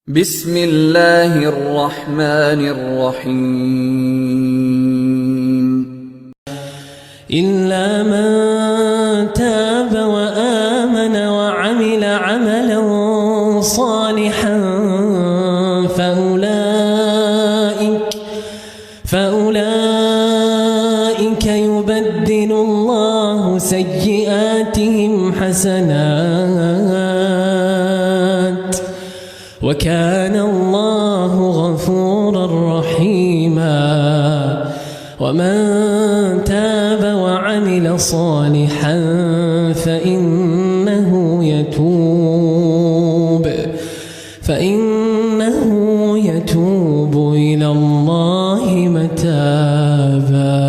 بسم اللہ الرحمن الرحیم إلا من تاب وآمن وعمل عملا صالحا فأولئك يبدل الله سيئاتهم حسنات وكان الله غفورا رحيما ومن تاب وعمل صالحا فإنه يتوب إلى الله متابا.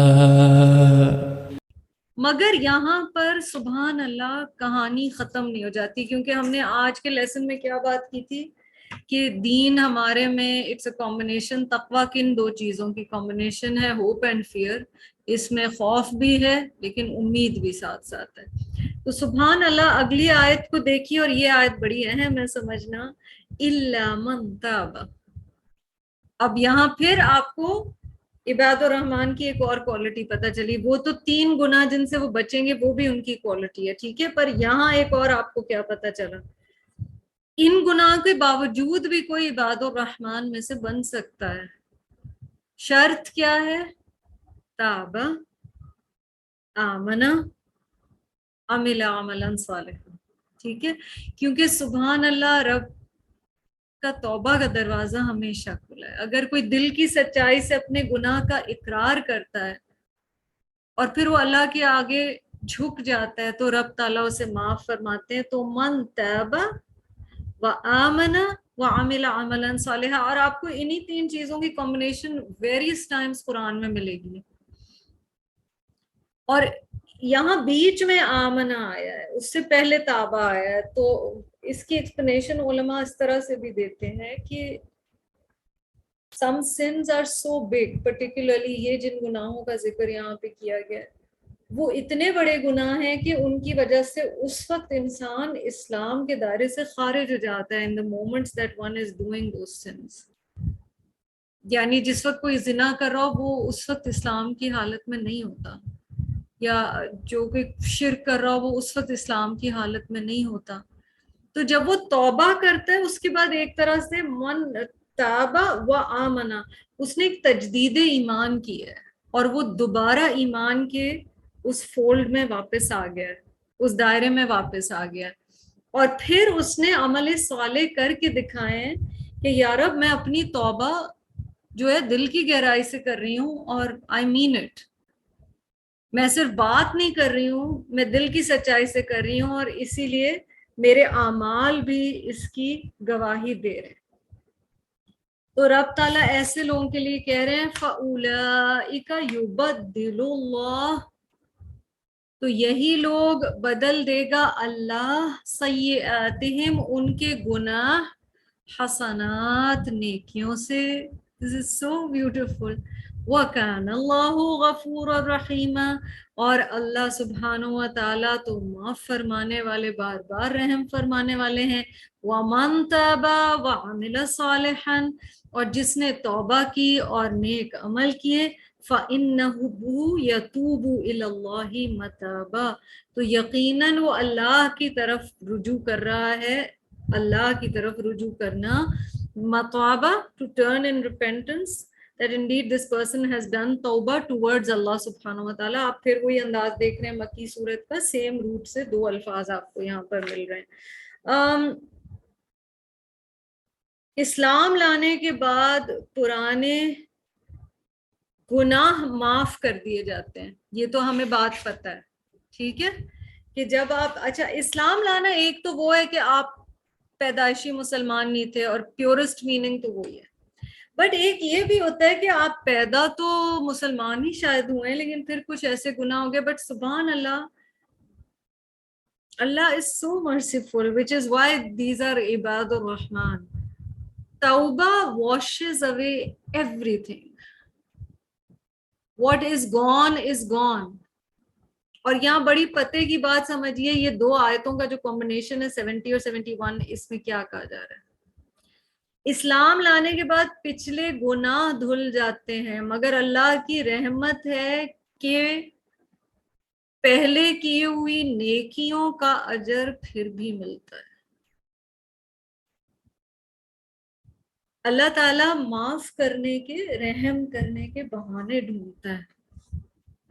مگر یہاں پر سبحان اللہ کہانی ختم نہیں ہو جاتی، کیونکہ ہم نے آج کے لیسن میں کیا بات کی تھی کہ دین ہمارے میں اٹس اے کمبینیشن. تقویٰ کن دو چیزوں کی کمبینیشن ہے، ہوپ اینڈ فیئر. اس میں خوف بھی ہے لیکن امید بھی ساتھ ساتھ ہے. تو سبحان اللہ اگلی آیت کو دیکھیے، اور یہ آیت بڑی اہم ہے سمجھنا. الا من تاب. اب یہاں پھر آپ کو عباد الرحمن کی ایک اور کوالٹی پتہ چلی. وہ تو 3 گناہ جن سے وہ بچیں گے وہ بھی ان کی کوالٹی ہے، ٹھیک ہے، پر یہاں ایک اور آپ کو کیا پتہ چلا، ان گناہ کے باوجود بھی کوئی عباد الرحمن میں سے بن سکتا ہے. شرط کیا ہے؟ تاب آمن عمل عملا صالحا. ٹھیک ہے، کیونکہ سبحان اللہ رب کا توبہ کا دروازہ ہمیشہ کھلا ہے. اگر کوئی دل کی سچائی سے اپنے گناہ کا اقرار کرتا ہے اور پھر وہ اللہ کے آگے جھک جاتا ہے تو رب تعالیٰ اسے معاف فرماتے ہیں. تو من تاب وآمن وعمل عملا صالحا. اور آپ کو انہی 3 چیزوں کی کمبینیشن ویریس ٹائمز قرآن میں ملے گی. اور یہاں بیچ میں آمنا آیا ہے، اس سے پہلے تابہ آیا ہے. تو اس کی ایکسپلینیشن علماء اس طرح سے بھی دیتے ہیں کہ some sins are so big, particularly یہ جن گناہوں کا ذکر یہاں پہ کیا گیا ہے وہ اتنے بڑے گناہ ہیں کہ ان کی وجہ سے اس وقت انسان اسلام کے دائرے سے خارج ہو جاتا ہے in the moments that one is doing those sins. یعنی جس وقت کوئی زنا کر رہا ہو وہ اس وقت اسلام کی حالت میں نہیں ہوتا، یا جو کوئی شرک کر رہا ہو وہ اس وقت اسلام کی حالت میں نہیں ہوتا. تو جب وہ توبہ کرتا ہے اس کے بعد ایک طرح سے من تابہ و آمنا، اس نے ایک تجدید ایمان کی ہے اور وہ دوبارہ ایمان کے اس فولڈ میں واپس آ گیا ہے، اس دائرے میں واپس آ گیا ہے. اور پھر اس نے عمل صالح کر کے دکھائے ہیں کہ یا رب میں اپنی توبہ جو ہے دل کی گہرائی سے کر رہی ہوں اور آئی مین اٹ. میں صرف بات نہیں کر رہی ہوں، میں دل کی سچائی سے کر رہی ہوں، اور اسی لیے میرے اعمال بھی اس کی گواہی دے رہے ہیں. تو رب تعالیٰ ایسے لوگوں کے لیے کہہ رہے ہیں فَأُولَئِكَ يُبَدِّلُ اللَّهُ. تو یہی لوگ بدل دے گا اللہ سیئاتہم ان کے گناہ حسنات نیکیوں سے. This is so beautiful. وَكَانَ اللَّهُ غَفُورًا رَحِيمًا. اور اللہ سبحانہ و تعالیٰ تو معاف فرمانے والے، بار بار رحم فرمانے والے ہیں. وَمَن تَابَ وَعَمِلَ صَالِحًا. اور جس نے توبہ کی اور نیک عمل کیے فَإِنَّهُ يَتُوبُ إِلَى اللَّهِ مَتَابًا. تو یقیناً وہ اللہ کی طرف رجوع کر رہا ہے. اللہ کی طرف رجوع کرنا، متابہ to turn in repentance, that indeed this person has done توبہ towards اللہ سبحانہ و تعالیٰ. آپ پھر وہی انداز دیکھ رہے ہیں مکی صورت کا، سیم روٹ سے 2 الفاظ آپ کو یہاں پر مل رہے ہیں. اسلام لانے کے بعد پرانے گناہ معاف کر دیے جاتے ہیں، یہ تو ہمیں بات پتہ ہے، ٹھیک ہے، کہ جب آپ اچھا اسلام لانا ایک تو وہ ہے کہ آپ پیدائشی مسلمان نہیں تھے، اور پیورسٹ میننگ تو وہی ہے. بٹ ایک یہ بھی ہوتا ہے کہ آپ پیدا تو مسلمان ہی شاید ہوئے ہیں لیکن پھر کچھ ایسے گناہ ہو گئے. بٹ سبحان اللہ، اللہ is so merciful, which is why these are عباد الرحمن. توبہ washes away everything. What is gone is gone. اور یہاں بڑی پتے کی بات سمجھیے، یہ 2 آیتوں کا جو کمبینیشن ہے 70 اور 71، اس میں کیا کہا جا رہا ہے؟ اسلام لانے کے بعد پچھلے گناہ دھل جاتے ہیں، مگر اللہ کی رحمت ہے کہ پہلے کی ہوئی نیکیوں کا اجر پھر بھی ملتا ہے۔ اللہ تعالیٰ معاف کرنے کے، رحم کرنے کے بہانے ڈھونڈتا ہے،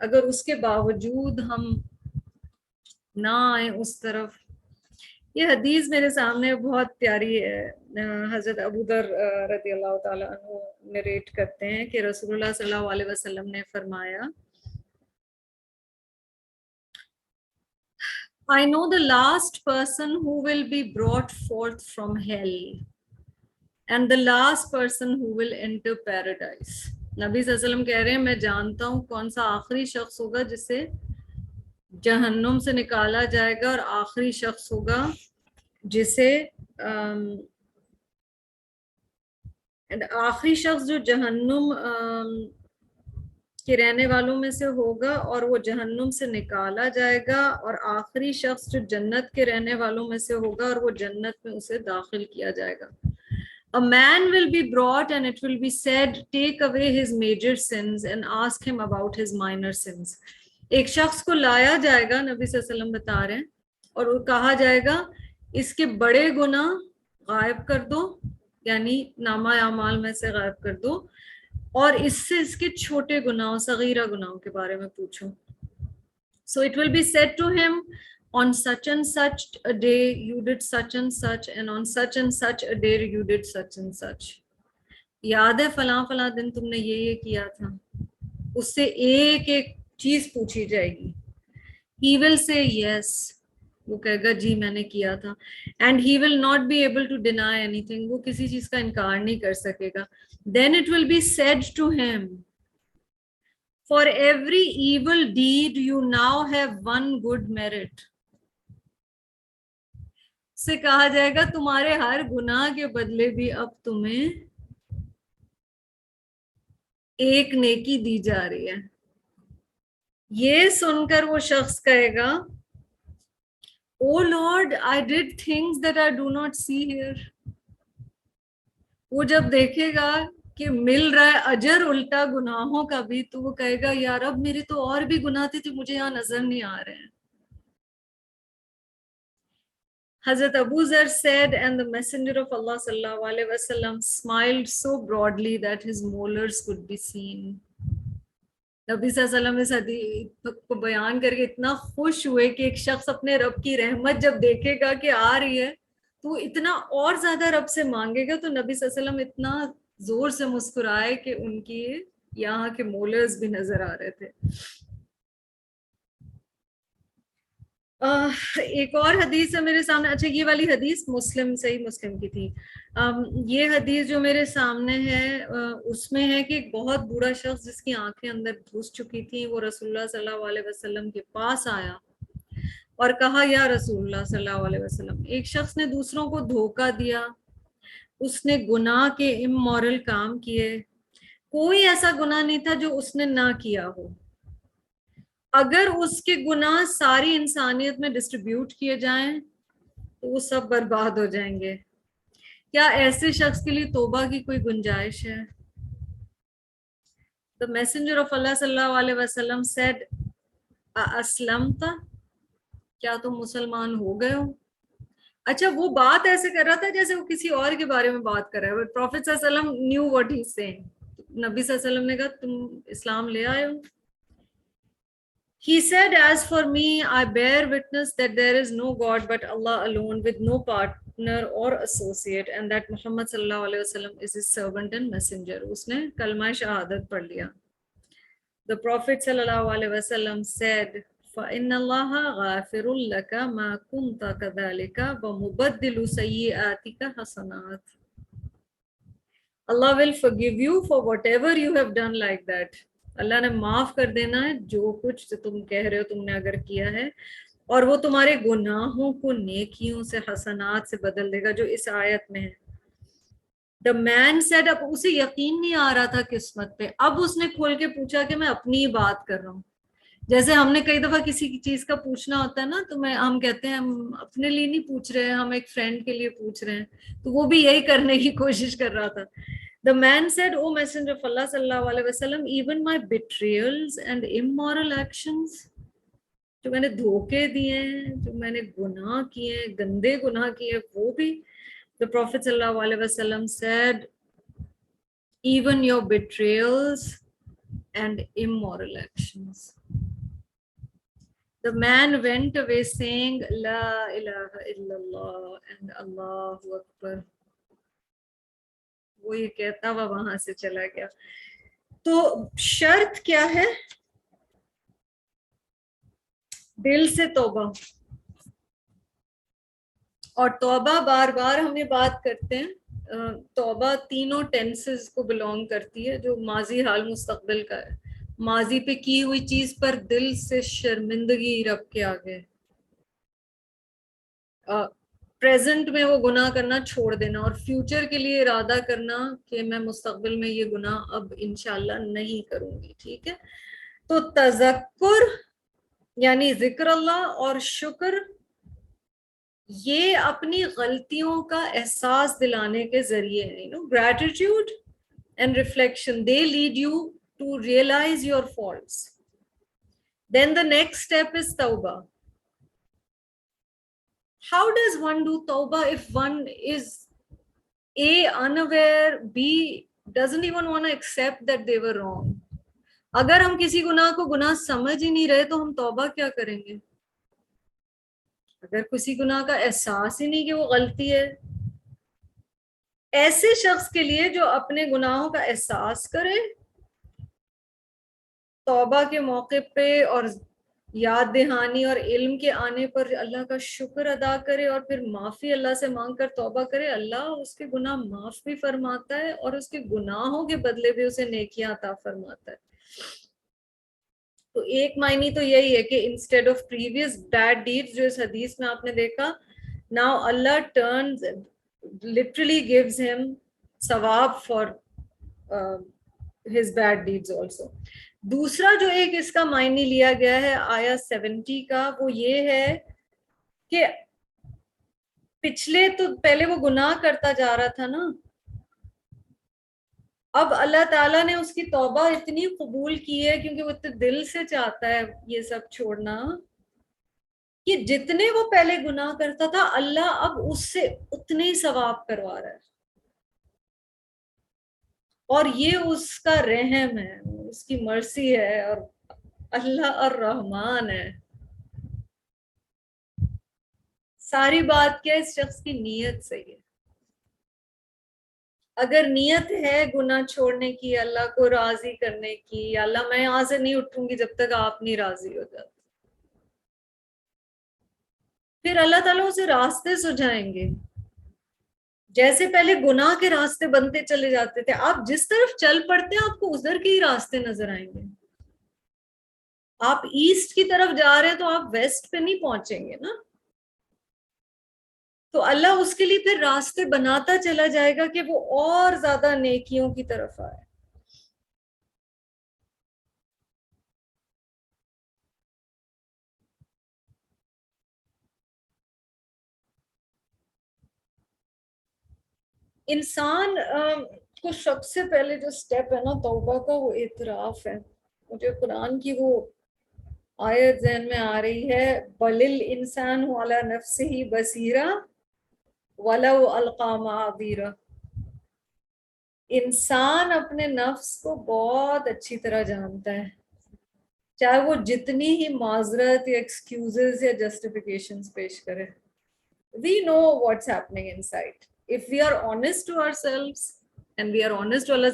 اگر اس کے باوجود ہم نہ آئیں اس طرف۔ یہ حدیث میرے سامنے بہت پیاری ہے، حضرت ابو ذر رضی اللہ تعالیٰ عنہ نریٹ کرتے ہیں کہ رسول اللہ صلی اللہ علیہ وسلم نے فرمایا، I know the last person who will be brought forth from hell and the last person who will enter paradise۔ نبی صلی اللہ علیہ وسلم کہہ رہے ہیں میں جانتا ہوں کون سا آخری شخص ہوگا جسے جہنم سے نکالا جائے گا، اور آخری شخص ہوگا جسے آخری شخص جو جہنم کے رہنے والوں میں سے ہوگا اور وہ جہنم سے نکالا جائے گا، اور آخری شخص جو جنت کے رہنے والوں میں سے ہوگا اور وہ جنت میں اسے داخل کیا جائے گا۔ A man will be brought and it will be said, take away his major sins and ask him about his minor sins۔ ایک شخص کو لایا جائے گا، نبی صلی اللہ علیہ وسلم بتا رہے ہیں، اور وہ کہا جائے گا اس کے بڑے گناہ غائب کر دو، یعنی نامہ اعمال میں سے غائب کر دو، اور اس سے اس کے چھوٹے گناہوں، صغیرہ گناہوں کے بارے میں پوچھو۔ So it will be said to him, on such and such a day you did such and such, and on such and such a day you did such and such۔ یاد ہے فلاں فلاں دن تم نے یہ کیا تھا، اس سے ایک ایک چیز پوچھی جائے گی۔ He will say yes، وہ کہے گا جی میں نے کیا تھا، and he will not be able to deny anything، وہ کسی چیز کا انکار نہیں کر سکے گا۔ Then it will be said to him, for every evil deed you now have one good merit۔ سے کہا جائے گا تمہارے ہر گناہ کے بدلے بھی اب تمہیں ایک نیکی دی جا رہی ہے۔ یہ سن کر وہ شخص کہے گا Oh Lord, I did things that I do not see here۔ وہ جب دیکھے گا کہ مل رہا ہے اجر الٹا گناہوں کا بھی، تو وہ کہے گا یا رب میرے تو اور بھی گناہ تھے مجھے یہاں نظر نہیں آ رہے ہیں۔ Hazrat Abu Zar said, and the Messenger of Allah sallallahu alaihi wasallam smiled so broadly that his molars could be seen۔ نبی صلی اللہ علیہ وسلم اس حدیث کو بیان کر کے اتنا خوش ہوئے کہ ایک شخص اپنے رب کی رحمت جب دیکھے گا کہ آ رہی ہے تو اتنا اور زیادہ رب سے مانگے گا۔ تو نبی صلی اللہ علیہ وسلم اتنا زور سے مسکرائے کہ ان کی یہاں کے مولرز بھی نظر آ رہے تھے۔ ایک اور حدیث ہے میرے سامنے، اچھا یہ والی حدیث مسلم، صحیح مسلم کی تھی۔ یہ حدیث جو میرے سامنے ہے اس میں ہے کہ ایک بہت بوڑھا شخص جس کی آنکھیں اندر گھس چکی تھیں، وہ رسول اللہ صلی اللہ علیہ وسلم کے پاس آیا اور کہا یا رسول اللہ صلی اللہ علیہ وسلم، ایک شخص نے دوسروں کو دھوکہ دیا، اس نے گناہ کے امورل کام کیے، کوئی ایسا گناہ نہیں تھا جو اس نے نہ کیا ہو، اگر اس کے گناہ ساری انسانیت میں ڈسٹریبیوٹ کیے جائیں تو وہ سب برباد ہو جائیں گے، کیا ایسے شخص کے لیے توبہ کی کوئی گنجائش ہے؟ The Messenger of Allah صلی اللہ علیہ وسلم said, اسلمت، کیا تم مسلمان ہو گئے ہو؟ اچھا وہ بات ایسے کر رہا تھا جیسے وہ کسی اور کے بارے میں بات کر رہا ہے۔ Prophet صلی اللہ علیہ وسلم knew what he's saying۔ نبی صلی اللہ علیہ وسلم نے کہا تم اسلام لے آئے ہو؟ He said, as for me, I bear witness that there is no God but Allah alone, with no partner or associate, and that Muhammad sallallahu alaihi wasallam is his servant and messenger۔ اس نے کلمہ شہادت پڑھ لیا۔ The Prophet sallallahu alaihi wasallam said, فَإِنَّ اللَّهَ غَافِرٌ لَكَ مَا كُنْتَ كَذَلِكَ وَمُبَدِّلُ سَيِّئَاتِكَ حَسَنَاتٍ۔ Allah will forgive you for whatever you have done like that۔ اللہ نے معاف کر دینا ہے جو کچھ تم کہہ رہے ہو تم نے اگر کیا ہے، اور وہ تمہارے گناہوں کو نیکیوں سے، حسنات سے بدل دے گا، جو اس آیت میں ہے۔ The man said، اب اسے یقین نہیں آ رہا تھا قسمت پہ، اب اس نے کھول کے پوچھا کہ میں اپنی ہی بات کر رہا ہوں، جیسے ہم نے کئی دفعہ کسی کی چیز کا پوچھنا ہوتا ہے نا، تو ہم کہتے ہیں ہم اپنے لیے نہیں پوچھ رہے ہیں، ہم ایک فرینڈ کے لیے پوچھ رہے ہیں. تو وہ بھی یہی کرنے کی کوشش کر رہا تھا. The man said, "O Messenger of Allah sallallahu alaihi wasallam, even my betrayals and immoral actions," جو میں نے دھوکے دیے ہیں، جو میں نے گناہ کیے ہیں، گندے گناہ کیے، وہ بھی. The Prophet sallallahu alaihi wasallam said, "Even your betrayals and immoral actions." The man went away saying, "La ilaha illallah and Allahu Akbar." وہ یہ کہتا ہوا وہاں سے چلا گیا. تو شرط کیا ہے؟ دل سے توبہ. اور توبہ بار بار ہم یہ بات کرتے ہیں، توبہ تینوں ٹینسز کو بلونگ کرتی ہے، جو ماضی، حال، مستقبل کا ہے. ماضی پہ کی ہوئی چیز پر دل سے شرمندگی رب کے آگے، پریزنٹ میں وہ گناہ کرنا چھوڑ دینا، اور فیوچر کے لیے ارادہ کرنا کہ میں مستقبل میں یہ گناہ اب انشاءاللہ نہیں کروں گی. ٹھیک ہے. تو تذکر یعنی ذکر اللہ، اور شکر یہ اپنی غلطیوں کا احساس دلانے کے ذریعے ہیں. Gratitude and reflection, they lead you to realize your faults. Then the next step is توبہ. How does one do tawbah if one is A, unaware, B, doesn't even want to accept that they were wrong? اگر ہم کسی گناہ کو گناہ سمجھ ہی نہیں رہے تو ہم توبہ کیا کریں گے؟ اگر کسی گناہ کا احساس ہی نہیں کہ وہ غلطی ہے. ایسے شخص کے لیے جو اپنے گناہوں کا احساس کرے، توبہ کے موقع پہ اور یاد دہانی اور علم کے آنے پر اللہ کا شکر ادا کرے، اور پھر معافی اللہ سے مانگ کر توبہ کرے، اللہ اس کے گناہ معاف بھی فرماتا ہے اور اس کے گناہوں کے بدلے بھی اسے نیکیاں عطا فرماتا ہے. تو ایک معنی تو یہی ہے کہ instead of previous bad deeds, جو اس حدیث میں آپ نے دیکھا، ناؤ اللہ ٹرنز literally gives him ثواب for his bad deeds also. دوسرا جو ایک اس کا معنی لیا گیا ہے آیا 70 کا، وہ یہ ہے کہ پچھلے تو پہلے وہ گناہ کرتا جا رہا تھا نا، اب اللہ تعالیٰ نے اس کی توبہ اتنی قبول کی ہے، کیونکہ وہ اتنے دل سے چاہتا ہے یہ سب چھوڑنا، کہ جتنے وہ پہلے گناہ کرتا تھا اللہ اب اس سے اتنے ہی ثواب کروا رہا ہے. اور یہ اس کا رحم ہے، اس کی مرسی ہے، اور اللہ الرحمن ہے. ساری بات کیا اس شخص کی نیت سے ہے. اگر نیت ہے گناہ چھوڑنے کی، اللہ کو راضی کرنے کی، یا اللہ میں یہاں سے نہیں اٹھوں گی جب تک آپ نہیں راضی ہو جاتے، پھر اللہ تعالیٰ اسے راستے سجھائیں گے. جیسے پہلے گناہ کے راستے بنتے چلے جاتے تھے، آپ جس طرف چل پڑتے ہیں آپ کو ادھر کے ہی راستے نظر آئیں گے. آپ ایسٹ کی طرف جا رہے ہیں تو آپ ویسٹ پہ نہیں پہنچیں گے نا. تو اللہ اس کے لیے پھر راستے بناتا چلا جائے گا کہ وہ اور زیادہ نیکیوں کی طرف آئے. انسان کو سب سے پہلے جو سٹیپ ہے نا توبہ کا، وہ اعتراف ہے. مجھے قرآن کی وہ آیت ذہن میں آ رہی ہے، بَلِ الْإِنسَانُ عَلَى نَفْسِهِ بَصِيرًا وَلَوْ أَلْقَىٰ مَعَاذِيرًا. انسان اپنے نفس کو بہت اچھی طرح جانتا ہے، چاہے وہ جتنی ہی معذرت یا ایکسکیوزز یا جسٹیفیکیشنز پیش کرے. We know what's happening inside. If we are honest to ourselves and we are honest to Allah,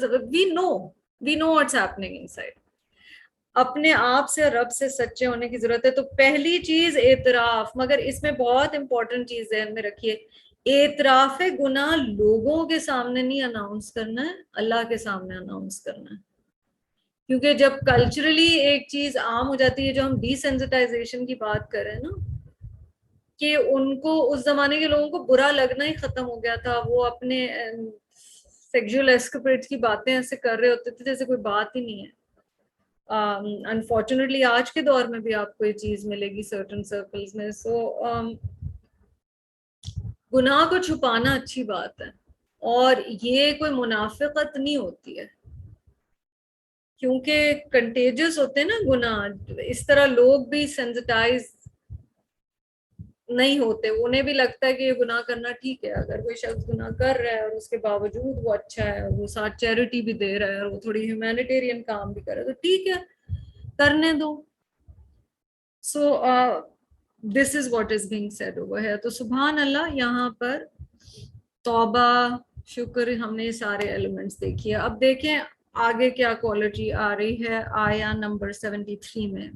we know what's happening inside. اپنے آپ سے رب سے سچے ہونے کی ضرورت ہے. تو پہلی چیز اعتراف، مگر اس میں بہت امپورٹنٹ چیز ذہن میں رکھیے، اعتراف گناہ لوگوں کے سامنے نہیں اناؤنس کرنا ہے، اللہ کے سامنے اناؤنس کرنا ہے. کیونکہ جب کلچرلی ایک چیز عام ہو جاتی ہے، جو ہم ڈی سینسٹائزیشن کی بات کر رہے ہیں نا، کہ ان کو اس زمانے کے لوگوں کو برا لگنا ہی ختم ہو گیا تھا. وہ اپنے سیکشول ایسکیپیڈ کی باتیں ایسے کر رہے ہوتے تھے جیسے کوئی بات ہی نہیں ہے. انفارچونیٹلی آج کے دور میں بھی آپ کو یہ چیز ملے گی سرٹن سرکلز میں. سو گناہ کو چھپانا اچھی بات ہے, اور یہ کوئی منافقت نہیں ہوتی ہے, کیونکہ کنٹیجس ہوتے ہیں نا گناہ. اس طرح لوگ بھی سینسٹائز نہیں ہوتے, انہیں بھی لگتا ہے کہ یہ گناہ کرنا ٹھیک ہے. اگر کوئی شخص گناہ کر رہا ہے اور اس کے باوجود وہ اچھا ہے, وہ ساتھ چیریٹی بھی دے رہا ہے, اور وہ تھوڑی ہیومینیٹیرین کام بھی کر رہا ہے, تو ٹھیک ہے, کرنے دو. So this is what is being said over ہے. تو سبحان اللہ, یہاں پر توبہ, شکر, ہم نے سارے ایلیمنٹس دیکھیے. اب دیکھیں آگے کیا کوالٹی آ رہی ہے آیا نمبر 73 میں.